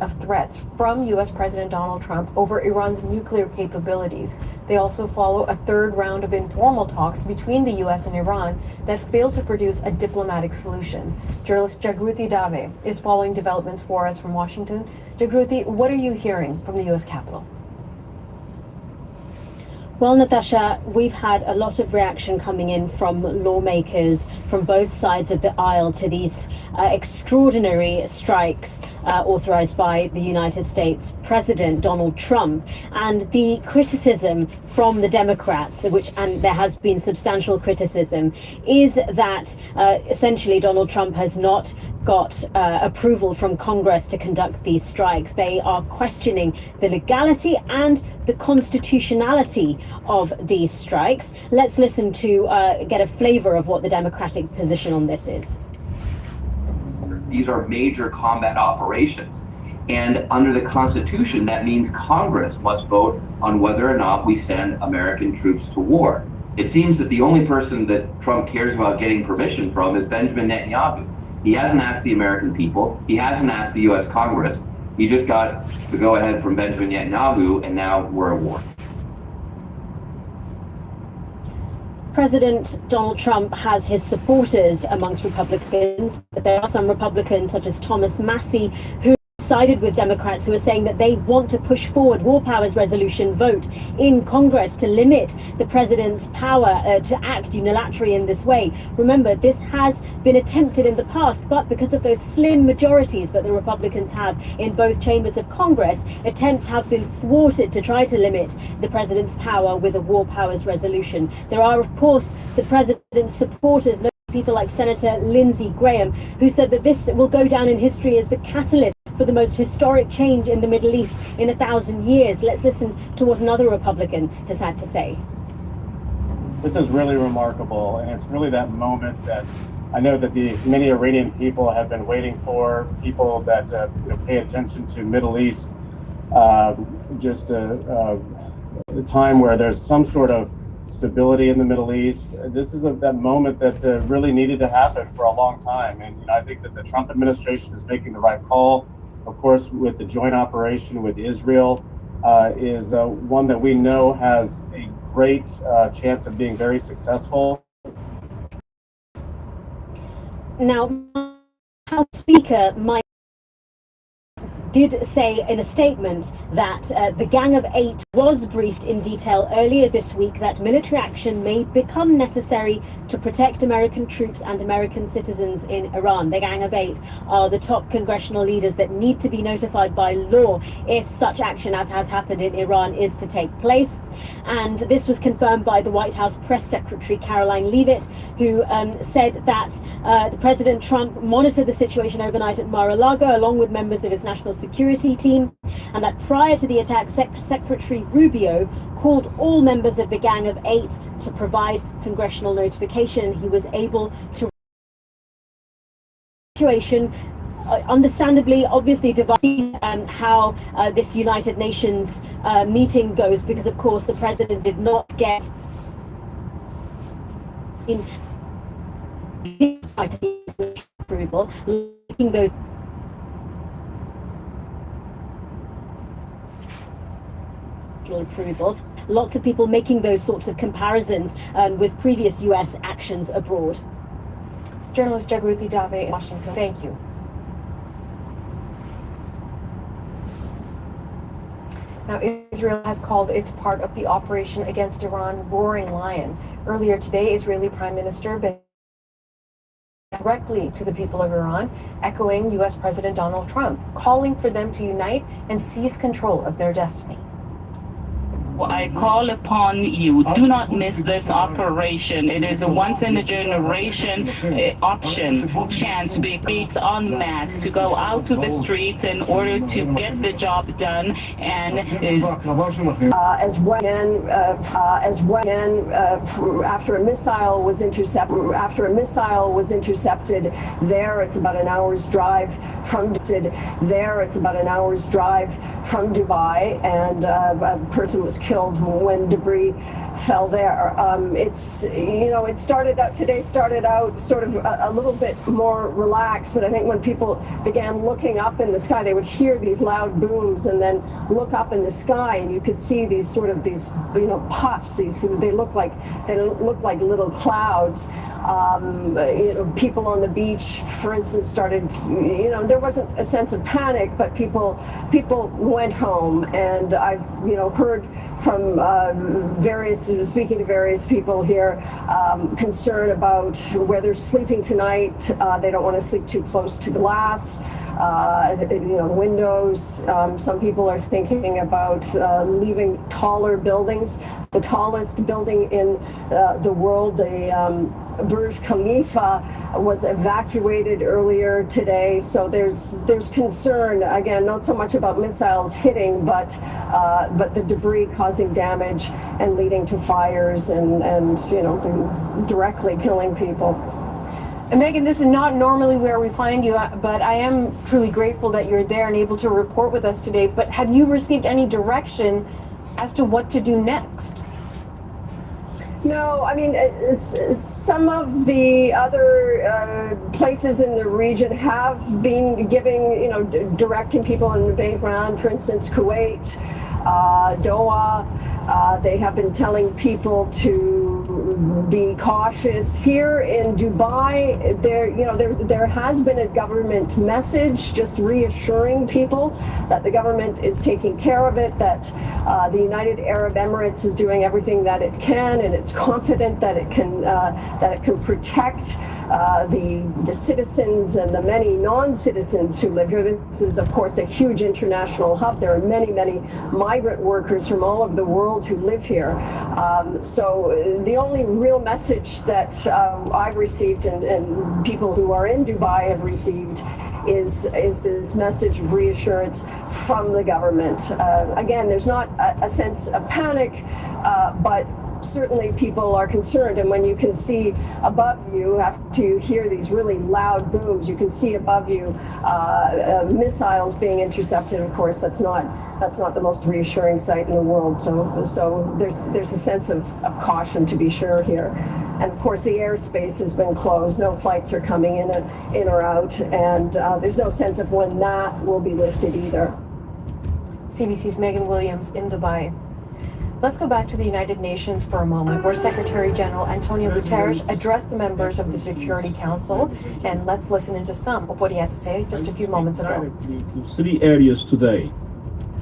of threats from U.S. President Donald Trump over Iran's nuclear capabilities. They also follow a third round of informal talks between the U.S. and Iran that failed to produce a diplomatic solution. Journalist Jagruti Dave is following developments for us from Washington. Jagruti, what are you hearing from the U.S. Capitol? Well, Natasha, we've had a lot of reaction coming in from lawmakers from both sides of the aisle to these extraordinary strikes authorized by the United States President Donald Trump, and the criticism from the Democrats, and there has been substantial criticism, is that essentially Donald Trump has not got approval from Congress to conduct these strikes. They are questioning the legality and the constitutionality of these strikes. Let's listen to get a flavor of what the Democratic position on this is. These are major combat operations. And under the Constitution, that means Congress must vote on whether or not we send American troops to war. It seems that the only person that Trump cares about getting permission from is Benjamin Netanyahu. He hasn't asked the American people. He hasn't asked the U.S. Congress. He just got the go-ahead from Benjamin Netanyahu, and now we're at war. President Donald Trump has his supporters amongst Republicans, but there are some Republicans, such as Thomas Massie, who sided with Democrats, who are saying that they want to push forward War Powers Resolution vote in Congress to limit the president's power to act unilaterally in this way. Remember, this has been attempted in the past, but because of those slim majorities that the Republicans have in both chambers of Congress, attempts have been thwarted to try to limit the president's power with a War Powers Resolution. There are, of course, the president's supporters, people like Senator Lindsey Graham, who said that this will go down in history as the catalyst for the most historic change in the Middle East in 1,000 years. Let's listen to what another Republican has had to say. This is really remarkable, and it's really that moment that I know that the many Iranian people have been waiting for, people that pay attention to Middle East, just a time where there's some sort of stability in the Middle East. This is that moment that really needed to happen for a long time. And I think that the Trump administration is making the right call. Of course, with the joint operation with Israel is one that we know has a great chance of being very successful. Now, House Speaker Mike did say in a statement that the Gang of Eight was briefed in detail earlier this week that military action may become necessary to protect American troops and American citizens in Iran. The Gang of Eight are the top congressional leaders that need to be notified by law if such action as has happened in Iran is to take place. And this was confirmed by the White House Press Secretary Caroline Leavitt, who said that the President Trump monitored the situation overnight at Mar-a-Lago along with members of his national security team, and that prior to the attack, Secretary Rubio called all members of the Gang of Eight to provide congressional notification. He was able to situation understandably, obviously dividing how this United Nations meeting goes, because of course the president did not get in approval, making those approval. Lots of people making those sorts of comparisons with previous US actions abroad. Journalist Jagruti Dave in Washington, thank you. Now, Israel has called its part of the operation against Iran Roaring Lion. Earlier today, Israeli Prime Minister directly to the people of Iran, echoing U.S. President Donald Trump, calling for them to unite and seize control of their destiny. I call upon you, do not miss this operation. It is a once-in-a-generation chance to be beats en masse, to go out to the streets in order to get the job done. And after a missile was intercepted, there it's about an hour's drive from from Dubai, and a person was killed when debris fell there. It's, it started out sort of a little bit more relaxed, but I think when people began looking up in the sky, they would hear these loud booms and then look up in the sky, and you could see these puffs. They look like little clouds. People on the beach, for instance, started, there wasn't a sense of panic, but people went home. And I've, heard from speaking to various people here, concern about where they're sleeping tonight. They don't want to sleep too close to glass. Windows. Some people are thinking about leaving taller buildings. The tallest building in the world, the Burj Khalifa, was evacuated earlier today. So there's concern, again, not so much about missiles hitting, but the debris causing damage and leading to fires and directly killing people. And Megan, this is not normally where we find you, but I am truly grateful that you're there and able to report with us today. But have you received any direction as to what to do next? No, I mean, some of the other places in the region have been giving, directing people in Bahrain, for instance, Kuwait, Doha. They have been telling people to be cautious. Here in Dubai, there has been a government message just reassuring people that the government is taking care of it, that the United Arab Emirates is doing everything that it can, and it's confident that it can protect the citizens and the many non-citizens who live here. This is, of course, a huge international hub. There are many, many migrant workers from all over the world who live here. So the only real message that I've received and people who are in Dubai have received is this message of reassurance from the government. Again, there's not a sense of panic, but certainly people are concerned, and when you can see above you, after you hear these really loud booms, you can see above you missiles being intercepted. Of course, that's not the most reassuring sight in the world. So there's a sense of caution, to be sure, here. And of course, the airspace has been closed. No flights are coming in or out, and there's no sense of when that will be lifted either. CBC's Megan Williams in Dubai. Let's go back to the United Nations for a moment, where Secretary General Antonio Guterres addressed the members of the Security Council, and let's listen into some of what he had to say just a few moments ago. To three areas today: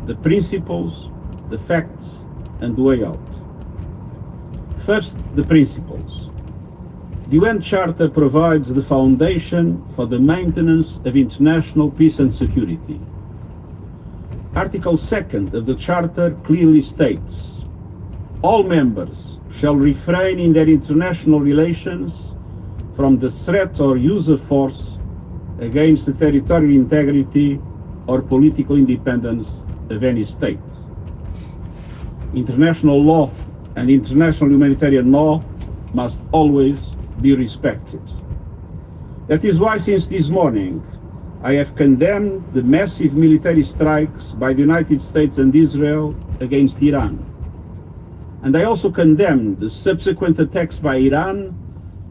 the principles, the facts, and the way out. First, the principles. The UN Charter provides the foundation for the maintenance of international peace and security. Article 2 of the Charter clearly states, all members shall refrain in their international relations from the threat or use of force against the territorial integrity or political independence of any state. International law and international humanitarian law must always be respected. That is why since this morning I have condemned the massive military strikes by the United States and Israel against Iran. And I also condemned the subsequent attacks by Iran,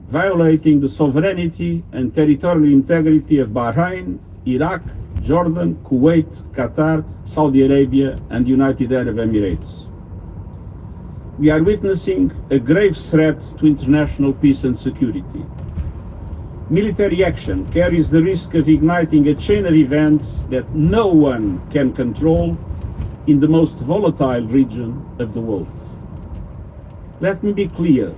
violating the sovereignty and territorial integrity of Bahrain, Iraq, Jordan, Kuwait, Qatar, Saudi Arabia, and the United Arab Emirates. We are witnessing a grave threat to international peace and security. Military action carries the risk of igniting a chain of events that no one can control in the most volatile region of the world. Let me be clear,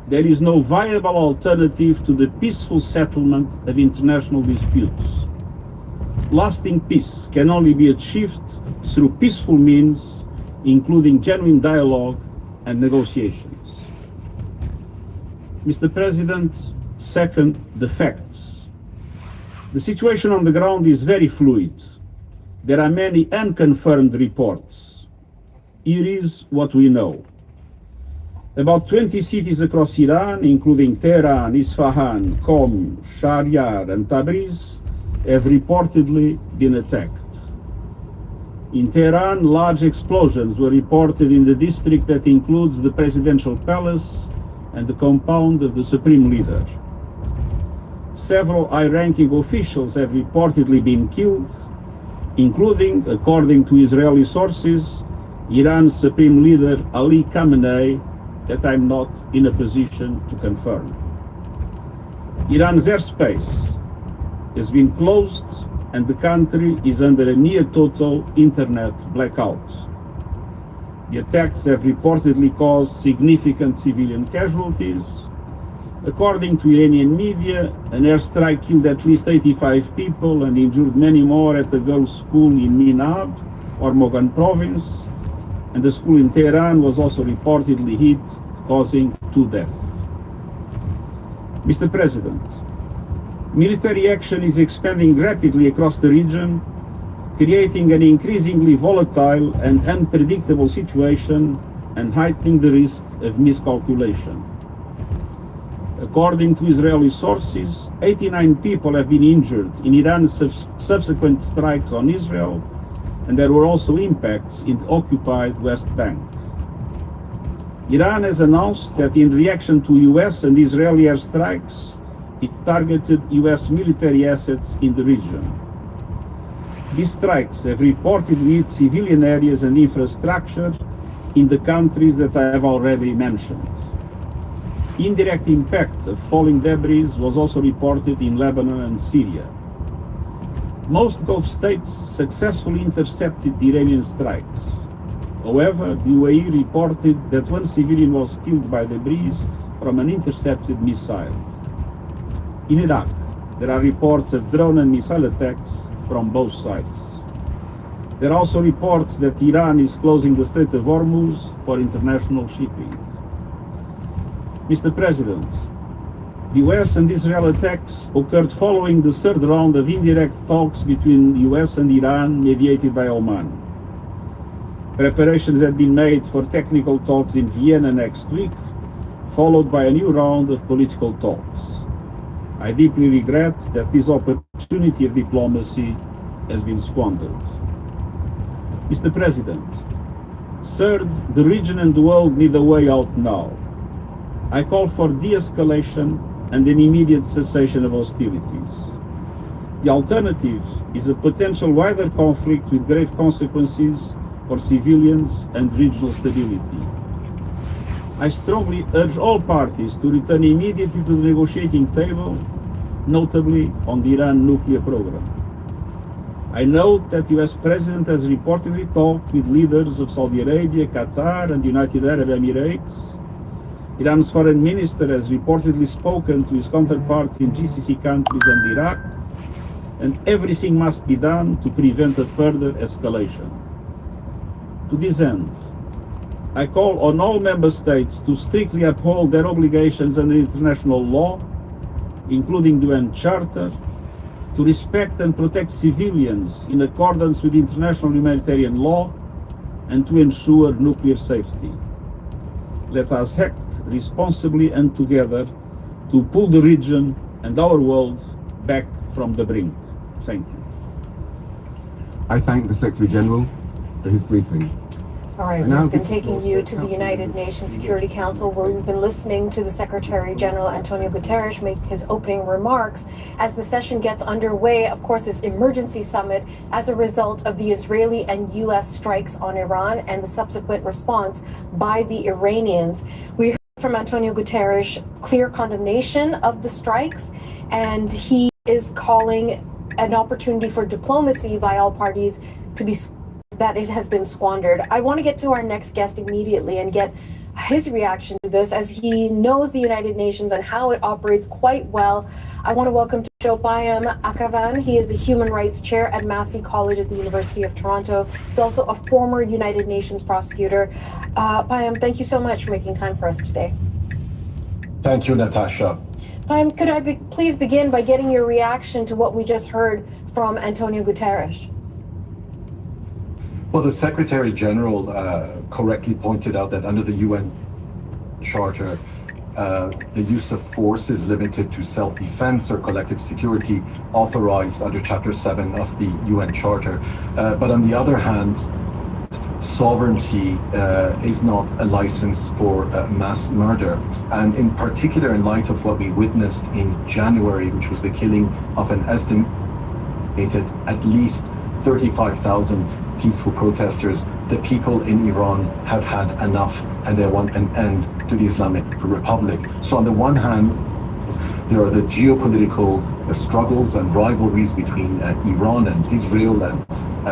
there is no viable alternative to the peaceful settlement of international disputes. Lasting peace can only be achieved through peaceful means, including genuine dialogue and negotiations. Mr. President, second, the facts. The situation on the ground is very fluid. There are many unconfirmed reports. Here is what we know. About 20 cities across Iran, including Tehran, Isfahan, Qom, Shahryar, and Tabriz, have reportedly been attacked. In Tehran, large explosions were reported in the district that includes the presidential palace and the compound of the supreme leader. Several high-ranking officials have reportedly been killed, including, according to Israeli sources, Iran's supreme leader Ali Khamenei, that I'm not in a position to confirm. Iran's airspace has been closed and the country is under a near total internet blackout. The attacks have reportedly caused significant civilian casualties. According to Iranian media, an airstrike killed at least 85 people and injured many more at a girls' school in Minab, or Mogan province, and the school in Tehran was also reportedly hit, causing 2 deaths. Mr. President, military action is expanding rapidly across the region, creating an increasingly volatile and unpredictable situation and heightening the risk of miscalculation. According to Israeli sources, 89 people have been injured in Iran's subsequent strikes on Israel, and there were also impacts in the occupied West Bank. Iran has announced that in reaction to US and Israeli airstrikes, it targeted US military assets in the region. These strikes have reportedly hit civilian areas and infrastructure in the countries that I have already mentioned. Indirect impact of falling debris was also reported in Lebanon and Syria. Most Gulf states successfully intercepted the Iranian strikes. However, the UAE reported that 1 civilian was killed by debris from an intercepted missile. In Iraq, there are reports of drone and missile attacks from both sides. There are also reports that Iran is closing the Strait of Hormuz for international shipping. Mr. President, the US and Israel attacks occurred following the 3rd round of indirect talks between the US and Iran mediated by Oman. Preparations had been made for technical talks in Vienna next week, followed by a new round of political talks. I deeply regret that this opportunity of diplomacy has been squandered. Mr. President, third, the region and the world need a way out now. I call for de-escalation and an immediate cessation of hostilities. The alternative is a potential wider conflict with grave consequences for civilians and regional stability. I strongly urge all parties to return immediately to the negotiating table, notably on the Iran nuclear program. I note that the US President has reportedly talked with leaders of Saudi Arabia, Qatar, and the United Arab Emirates. Iran's foreign minister has reportedly spoken to his counterparts in GCC countries and Iraq, and everything must be done to prevent a further escalation. To this end, I call on all member states to strictly uphold their obligations under international law, including the UN Charter, to respect and protect civilians in accordance with international humanitarian law, and to ensure nuclear safety. Let us act responsibly and together to pull the region and our world back from the brink. Thank you. I thank the Secretary General for his briefing. All right, we've been taking you to the United Nations Security Council, where we've been listening to the Secretary General Antonio Guterres make his opening remarks as the session gets underway. Of course, this emergency summit as a result of the Israeli and U.S. strikes on Iran and the subsequent response by the Iranians. We heard from Antonio Guterres clear condemnation of the strikes, and he is calling an opportunity for diplomacy by all parties to be that it has been squandered. I want to get to our next guest immediately and get his reaction to this, as he knows the United Nations and how it operates quite well. I want to welcome to the show Payam Akavan. He is a human rights chair at Massey College at the University of Toronto. He's also a former United Nations prosecutor. Payam, thank you so much for making time for us today. Thank you, Natasha. Payam, could I please begin by getting your reaction to what we just heard from Antonio Guterres? Well, the Secretary General correctly pointed out that under the UN Charter, the use of force is limited to self-defense or collective security authorized under Chapter 7 of the UN Charter. But on the other hand, sovereignty is not a license for mass murder. And in particular, in light of what we witnessed in January, which was the killing of an estimated at least 35,000 peaceful protesters, the people in Iran have had enough and they want an end to the Islamic Republic. So on the one hand, there are the geopolitical struggles and rivalries between Iran and Israel and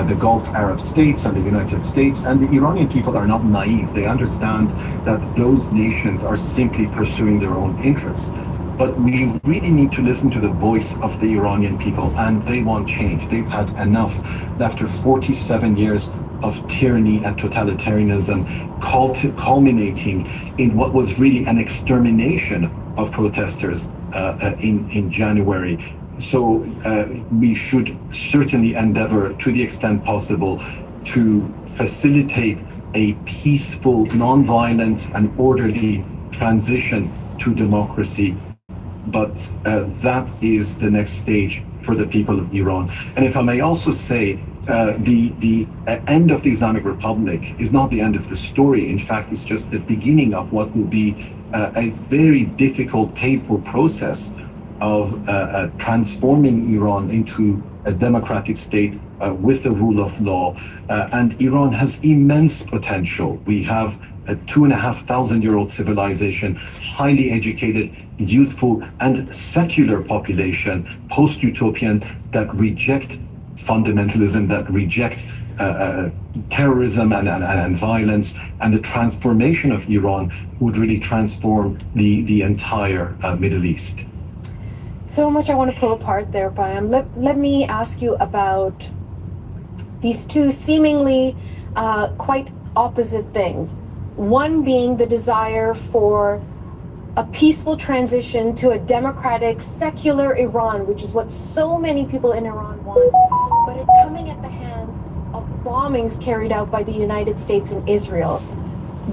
the Gulf Arab states and the United States, and the Iranian people are not naive. They understand that those nations are simply pursuing their own interests. But we really need to listen to the voice of the Iranian people, and they want change. They've had enough. After 47 years of tyranny and totalitarianism, culminating in what was really an extermination of protesters in January. So we should certainly endeavor, to the extent possible, to facilitate a peaceful, non-violent, and orderly transition to democracy. But that is the next stage for the people of Iran. And if I may also say, the end of the Islamic Republic is not the end of the story. In fact, it's just the beginning of what will be a very difficult, painful process of transforming Iran into a democratic state with the rule of law. And Iran has immense potential. We have a 2,500-year-old civilization, highly educated, youthful, and secular population, post-utopian, that reject fundamentalism, that reject terrorism and violence, and the transformation of Iran would really transform the entire Middle East. So much I want to pull apart there, Payam. Let me ask you about these two seemingly quite opposite things. One being the desire for a peaceful transition to a democratic, secular Iran, which is what so many people in Iran want, but it coming at the hands of bombings carried out by the United States and Israel.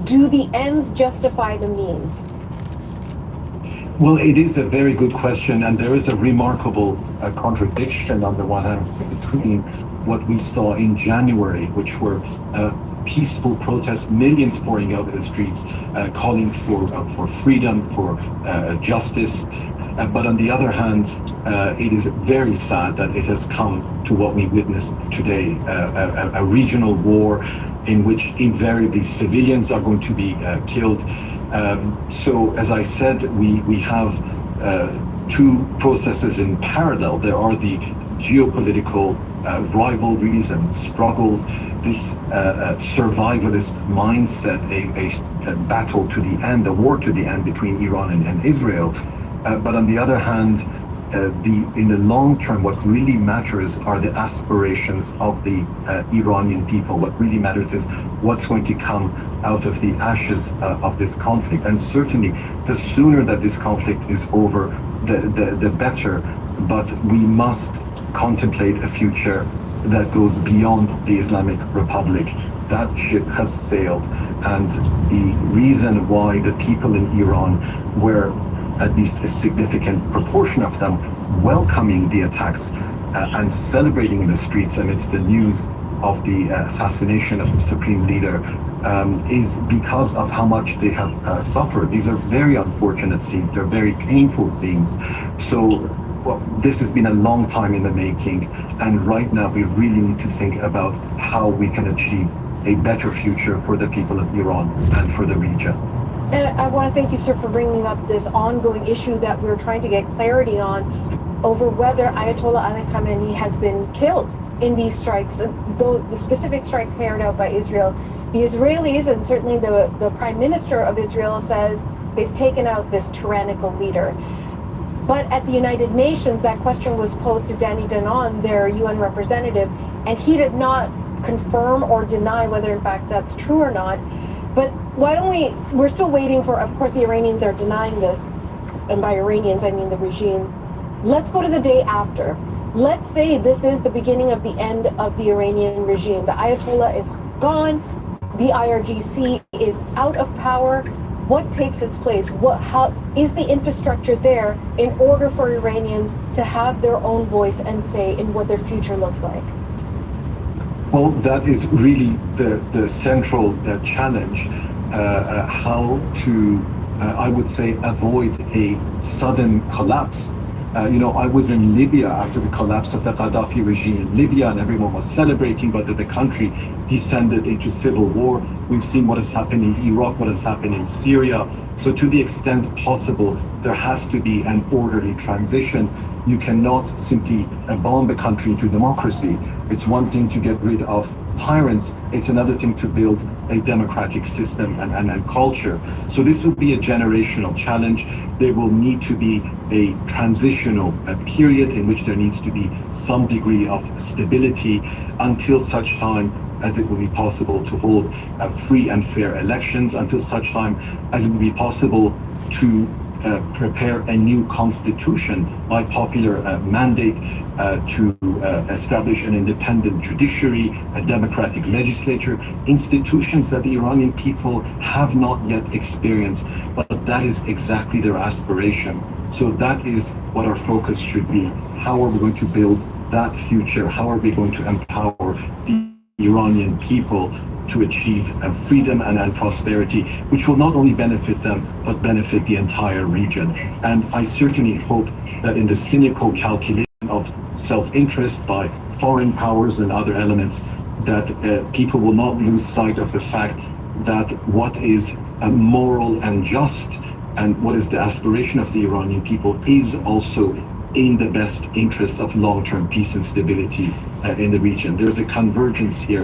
Do the ends justify the means? Well, it is a very good question, and there is a remarkable contradiction on the one hand between what we saw in January, which were peaceful protests, millions pouring out in the streets, calling for freedom, for justice. But on the other hand, it is very sad that it has come to what we witnessed today, a regional war in which invariably civilians are going to be killed. So, as I said, we have two processes in parallel. There are the geopolitical rivalries and struggles, this survivalist mindset, a battle to the end, a war to the end between Iran and Israel. But on the other hand, in the long term, what really matters are the aspirations of the Iranian people. What really matters is what's going to come out of the ashes of this conflict. And certainly, the sooner that this conflict is over, the better. But we must contemplate a future that goes beyond the Islamic Republic. That ship has sailed. And the reason why the people in Iran were, at least a significant proportion of them, welcoming the attacks and celebrating in the streets amidst the news of the assassination of the supreme leader is because of how much they have suffered. These are very unfortunate scenes. They're very painful scenes. So this has been a long time in the making, and right now we really need to think about how we can achieve a better future for the people of Iran and for the region. And I want to thank you, sir, for bringing up this ongoing issue that we're trying to get clarity on over whether Ayatollah Ali Khamenei has been killed in these strikes, though the specific strike carried out by Israel. The Israelis, and certainly the Prime Minister of Israel, says they've taken out this tyrannical leader. But at the United Nations, that question was posed to Danny Danon, their UN representative, and he did not confirm or deny whether in fact that's true or not. But why don't we're still waiting for, of course the Iranians are denying this, and by Iranians I mean the regime. Let's go to the day after. Let's say this is the beginning of the end of the Iranian regime. The Ayatollah is gone, the IRGC is out of power. what takes its place? How is the infrastructure there in order for Iranians to have their own voice and say in what their future looks like? Well, that is really the central challenge, how to, I would say, avoid a sudden collapse. I was in Libya after the collapse of the Gaddafi regime in Libya, and everyone was celebrating, but the country descended into civil war. We've seen what has happened in Iraq, what has happened in Syria. So to the extent possible, there has to be an orderly transition. You cannot simply bomb a country into democracy. It's one thing to get rid of tyrants, it's another thing to build a democratic system and culture. So this will be a generational challenge. There will need to be a transitional period in which there needs to be some degree of stability until such time as it will be possible to hold free and fair elections, until such time as it will be possible to prepare a new constitution by popular mandate, to establish an independent judiciary, a democratic legislature, institutions that the Iranian people have not yet experienced, but that is exactly their aspiration. So that is what our focus should be. How are we going to build that future? How are we going to empower the Iranian people to achieve freedom and prosperity, which will not only benefit them, but benefit the entire region. And I certainly hope that in the cynical calculation of self-interest by foreign powers and other elements, that people will not lose sight of the fact that what is moral and just, and what is the aspiration of the Iranian people, is also in the best interest of long-term peace and stability in the region. There's a convergence here